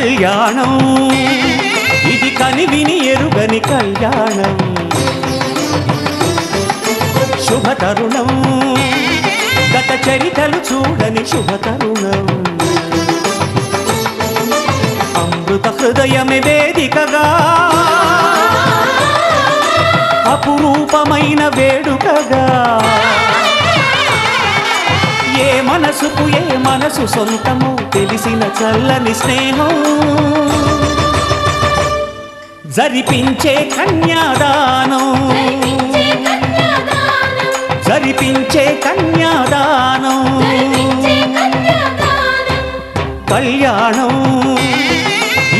కళ్యాణం ఇది కనివిని ఎరుగని కళ్యాణం శుభతరుణం గత చరితలు చూడని శుభతరుణం అమృత హృదయమే వేదికగా అపురూపమైన వేడుకగా ఏ మనసుకు ఏ మనసు సొంతము తెలిసిన చల్లని స్నేహం జరిపించే కన్యాదానం జరిపించే కన్యాదానం కళ్యాణం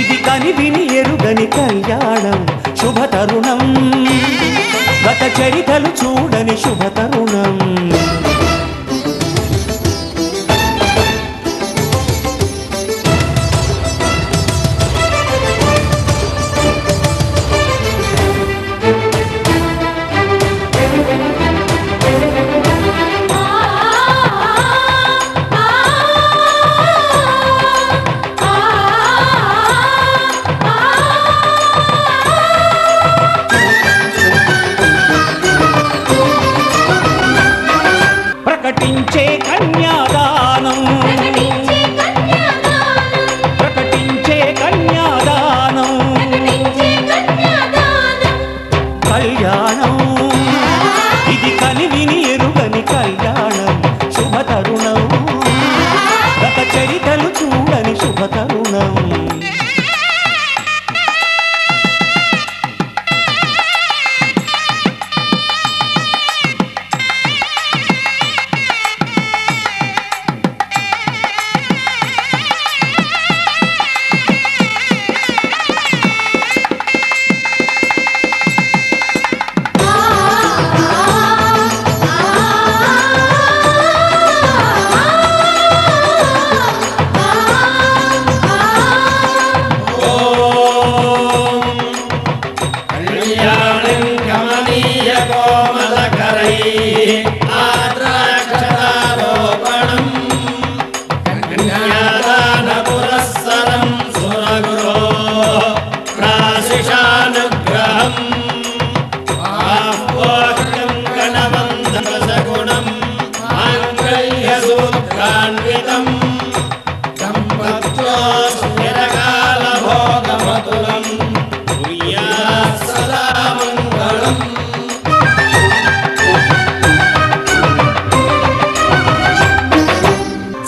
ఇది కనివిని ఎరుగని కళ్యాణం శుభతరుణం గత చరితలు చూడని శుభతరుణం ప్రకటించే కన్యాదానం ప్రకటించే కన్యాదానం కళ్యాణం ఇది కనివిని ఎరుగని కళ్యాణం శుభతరుణం గత చరితలు చూడని శుభతరుణం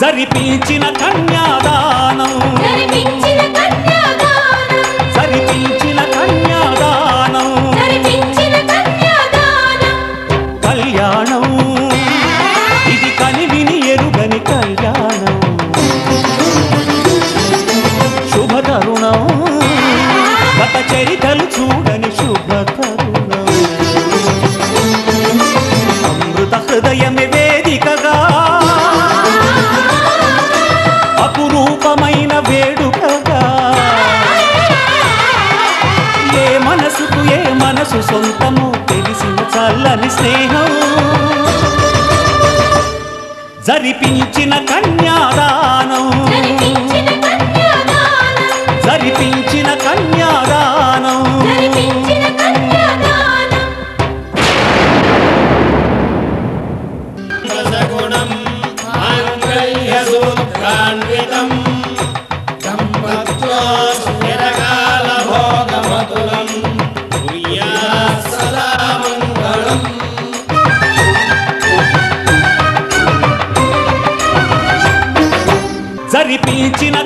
జరిపించిన కన్యాదానం జరిపించిన కన్యాదానం కళ్యాణం ఇది కనివిని ఎరుగని కళ్యాణం శుభతరుణం గత చరితలు చూడని శుభతరుణం అమృత హృదయమే వేదికగా అపురూపమైన వేడుకగా ఏ మనసుకు ఏ మనసు సొంతము తెలిసిన చల్లని స్నేహం జరిపించిన కన్యాదానం జరిపించిన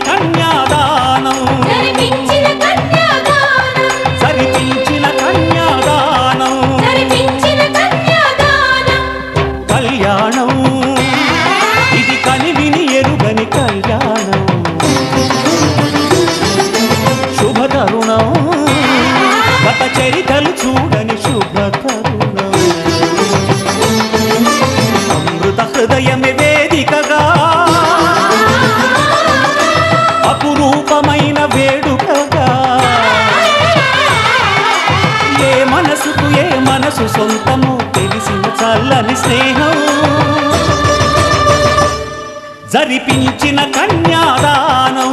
కన్యాదానం జరిపించిన కన్యాదానం జరిపించిన కన్యాదానం కళ్యాణం ఇది కనివిని ఎరుగని కళ్యాణం శుభతరుణం గత చరితలు చూడని శుభతరుణం అమృత హృదయమే వేదికగా అపురూపమైన వేడుకగా ఏ మనసుకు ఏ మనసు సొంతము తెలిసిన చల్లని స్నేహం జరిపించిన కన్యాదానం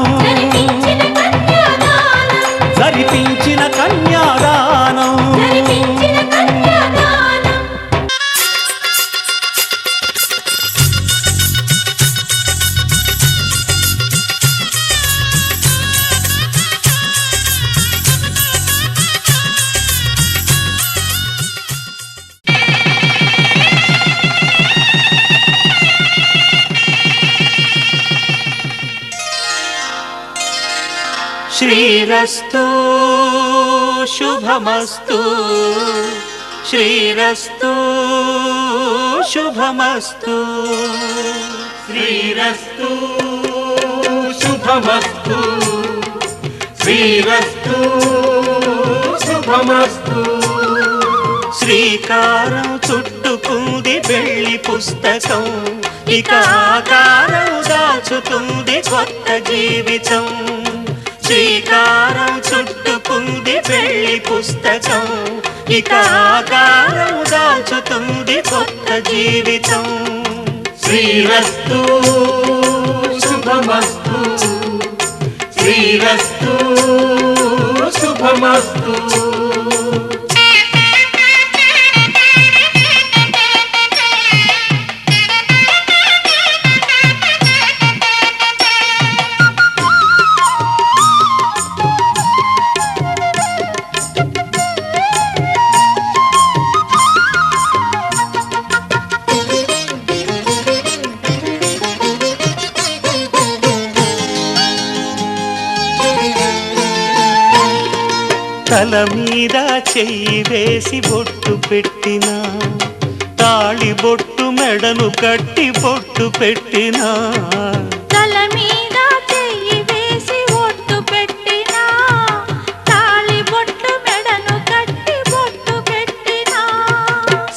శ్రీరస్తు శుభమస్తు శ్రీరస్తు శుభమస్తు శ్రీరస్తు శుభమస్తు శ్రీరస్తు శుభమస్తు శ్రీకారం చుట్టుకుంది పెళ్లి పుస్తకం ఇక ఆకారం దాచుతుంది కొత్త జీవితం శ్రీకారం చుట్టుకుంది పెళ్లి పుస్తకం ఇక ఆకారం దాచుతుంది కొత్త జీవితం శ్రీరస్తు శుభమస్తు శ్రీరస్తు శుభమస్తు తల మీద చెయ్యి వేసి బొట్టు పెట్టినా తాళి బొట్టు మెడను కట్టి బొట్టు పెట్టినా తల మీద చెయ్యి వేసి బొట్టు పెట్టినా తాళి బొట్టు మెడను కట్టి బొట్టు పెట్టినా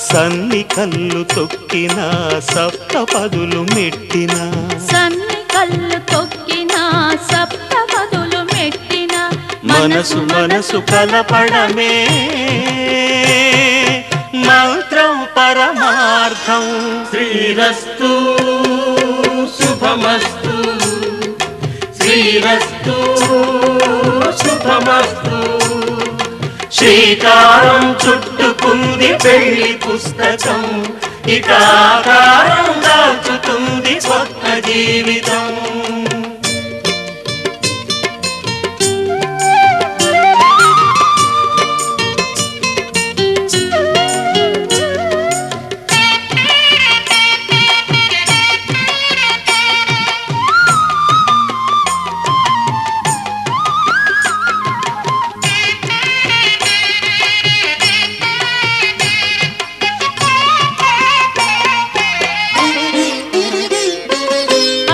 సన్ని కళ్ళు తొక్కినా సప్తపదులు మెట్టినా సన్ని కళ్ళు తొక్కినా సప్తపదులు మెట్టినా మనసు మనసు కలపడమే మంత్రం పరమార్థం శ్రీరస్తు శుభమస్తు శ్రీరస్తు శుభమస్తు శ్రీకారం చుట్టుకుంది పెళ్లి పుస్తకం ఇక ఆకారం దాచుతుంది కొత్త జీవితం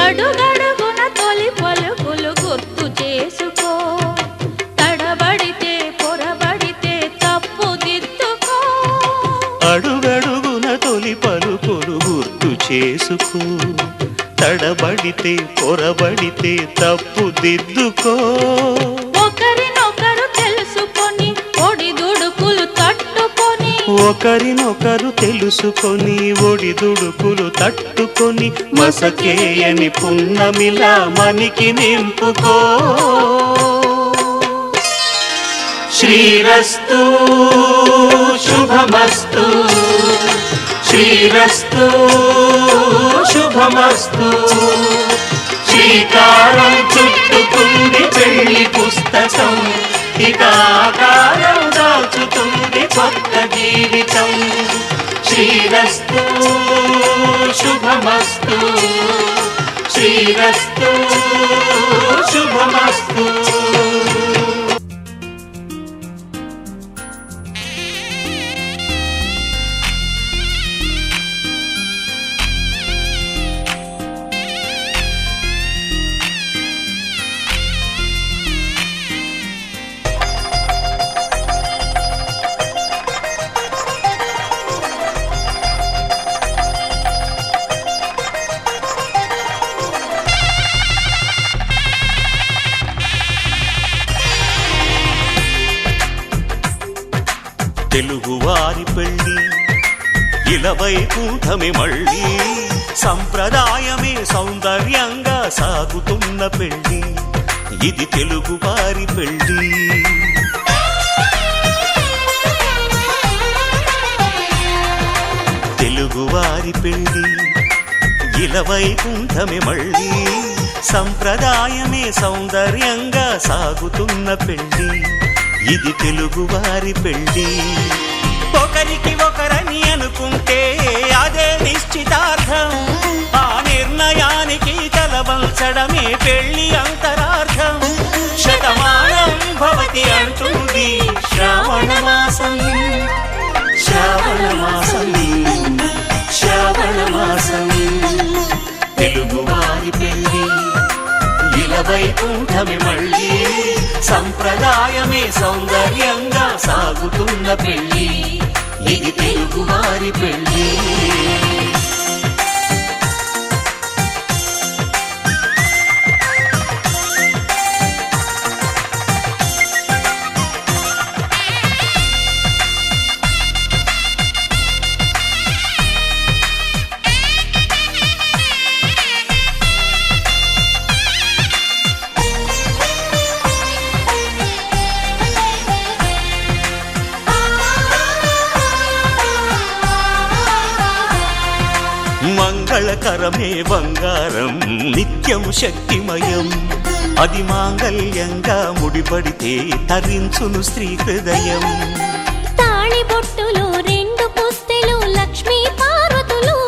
అడుగడుగున తొలి పలుకులు గుర్తు చేసుకో తడబడితే పొరబడితే తప్పు దిద్దుకో అడుగడుగున తొలి పలుకులు గుర్తు చేసుకో తడబడితే పొరబడితే తప్పు దిద్దుకో ఒకరినొకరు తెలుసుకొని ఒడిదుడుకులు తట్టుకొని ఒకరినొకరు తెలుసుకొని ఒడిదుడుకులు తట్టుకొని మసకేయని పున్నమిలా మనికి నింపుకో శ్రీరస్తు శుభమస్తు శ్రీరస్తు శుభమస్తు శ్రీకారం చుట్టుకుంది పెళ్లి పుస్తకం ఇక ఆకారం దాచుతుంది కొత్త జీవితం శ్రీరస్తు శుభమస్తు శ్రీరస్తు శుభమస్తు తెలుగువారి పెళ్ళి ఇలవైకుంఠమి మళ్ళీ సంప్రదాయమే సౌందర్యంగా సాగుతున్న పెళ్ళి ఇది తెలుగువారి పెళ్ళి తెలుగువారి పెళ్ళి ఇలవైకుంఠమి మళ్ళీ సంప్రదాయమే సౌందర్యంగా సాగుతున్న పెళ్ళి ఇది తెలుగువారి పెళ్ళి ఒకరికి ఒకరని అనుకుంటే అదే నిశ్చితార్థం. ఆ నిర్ణయానికి తలవంచడమే పెళ్లి అంతరార్థం. శతమానం భవతి అంటుంది శ్రావణ మాసం, శ్రావణ మాసం, శ్రావణ మాసం. తెలుగువారి పెళ్లి ఇలవైకుంఠమి మళ్ళీ, సంప్రదాయమే సౌందర్యంగా సాగుతున్న పెళ్లి, ఇది తెలుగువారి పెళ్లి. మంగళకరమే బంగారం నిత్యం శక్తిమయం, అది మాంగళ్యంగా ముడిపడితే తరించును స్త్రీ హృదయం. తాళిబొట్టులు రెండు పుస్తెలు లక్ష్మీ పార్వతులు,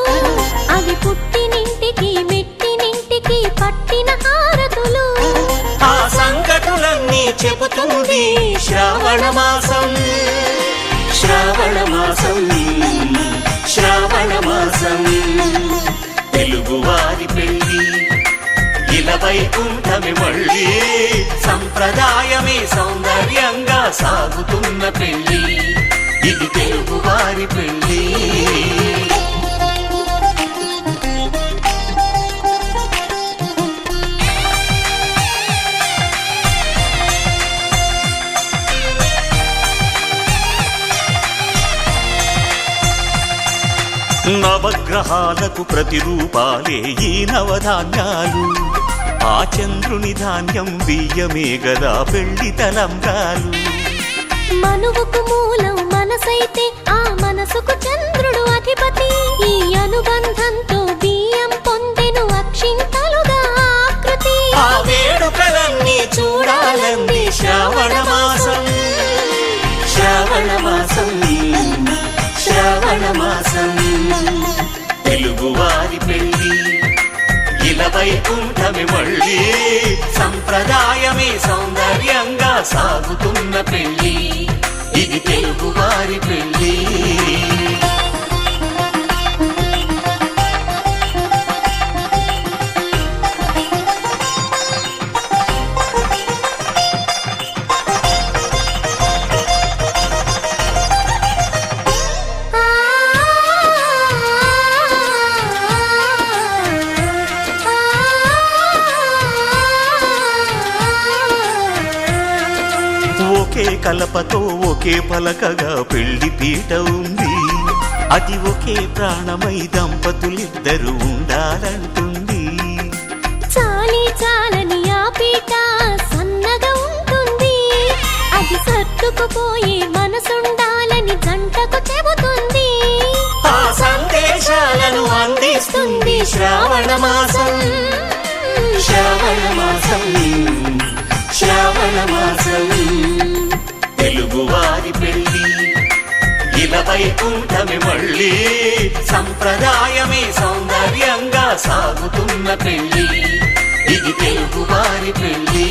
అవి పుట్టినింటికి మెట్టినింటికి పట్టిన హారతులు. ఆ సంగతులన్నీ చెబుతుంది శ్రావణ మాసం, శ్రావణ మాసం, శ్రావణ మాసం. తెలుగువారి పెళ్లి ఇలవైకుంఠమి మళ్ళీ, సంప్రదాయమే సౌందర్యంగా సాగుతున్న పెళ్లి, ఇది తెలుగువారి పెళ్లి. నవగ్రహాలకు ప్రతిరూపాలే ఈ నవధాన్యాలు, ఆ చంద్రుని ధాన్యం బియ్యమే గదా పెళ్లి తలంబ్రాలు. మనువుకు మూలం మనసైతే ఆ మనసుకు చంద్రుడు అధిపతి, ఈ అనుబంధంతో బియ్యం పొందెను అక్షింతలుగా ఆకృతి. ఆ వేడుకలన్నీ చూడాలంది శ్రావణ మాసం, శ్రావణ మాసం, శ్రావణ మాసం. తెలుగువారి పెళ్లి ఇలవైకుంఠమి మళ్ళీ, సంప్రదాయమే సౌందర్యంగా సాగుతున్న పెళ్లి, ఇది తెలుగువారి పెళ్లి. ఒకే కలపతో ఒకే పలకగా పెళ్లి పీట ఉంది, అది ఒకే ప్రాణమై దంపతులిద్దరూ ఉండాలంటుంది. చాలి చాలని ఆ పీట సన్నగా ఉంటుంది, అది సర్దుకుపోయే మనసుండాలని జంటకు చెబుతుంది. ఆ సందేశాలను అందిస్తుంది శ్రావణ మాసం, శ్రావణ మాసం, శ్రావణ మాసం. తెలుగువారి పెళ్లి ఇలవైకుంఠమి మళ్ళీ, సంప్రదాయమే సౌందర్యంగా సాగుతున్న పెళ్లి, ఇది తెలుగువారి పెళ్లి.